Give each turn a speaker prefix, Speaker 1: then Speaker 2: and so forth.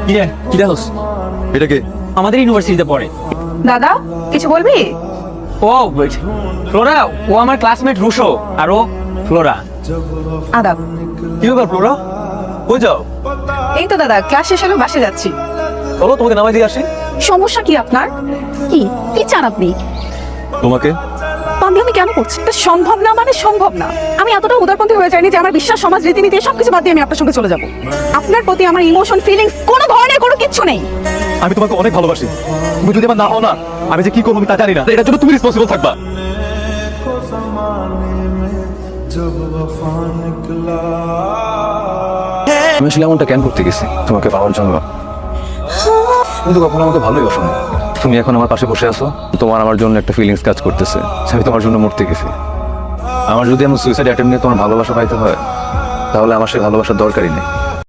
Speaker 1: কি দেখোস?
Speaker 2: এটা কে?
Speaker 1: আমাদের ইউনিভার্সিটিতে পড়ে।
Speaker 3: দাদা কিছু বলবি?
Speaker 1: ও ফ্লোরা, ও আমার ক্লাসমেট রুশো, আর ও ফ্লোরা।
Speaker 3: আদাব।
Speaker 2: কি ব্যাপার ফ্লোরা, কই যাও?
Speaker 3: এই তো দাদা ক্লাস শেষ হলো, বাসে যাচ্ছি।
Speaker 2: চলো তোমাকে নামাই দিয়ে আসি।
Speaker 3: সমস্যা কি আপনার? কি কি চান আপনি?
Speaker 2: তোমাকে
Speaker 3: আমি কেন করছি? এটা সম্ভব না মানে সম্ভব না। আমি এতটা উদারপন্থী হয়ে যাইনি যে আমার বিশ্বাস, সমাজ, রীতিনীতি সবকিছু বাদ দিয়ে আমি আপনার সঙ্গে চলে যাব। আপনার প্রতি আমার ইমোশন, ফিলিংস কোনো ধরনের কোনো কিচ্ছু নেই।
Speaker 2: আমি তোমাকে অনেক ভালোবাসি। তুমি যদি আমার না হও না, আমি যে কি করবো আমি তা জানি না। এটার জন্য তুমি রেসপন্সিবল থাকবা। আমি আসলে এমনটা কেন করতে গেছি তোমাকে পাওয়ার জন্য, কিন্তু কখনো আমাকে ভালোই বাসো। তুমি এখন আমার পাশে বসে আছো, তোমার আমার জন্য একটা ফিলিংস কাজ করতেছে, আমি তোমার জন্য মরতে গেছি। আমার যদি এমন সুইসাইড অ্যাটেম্প নিয়ে তোমার ভালোবাসা পাইতে হয়, তাহলে আমার সেই ভালোবাসার দরকারই নেই।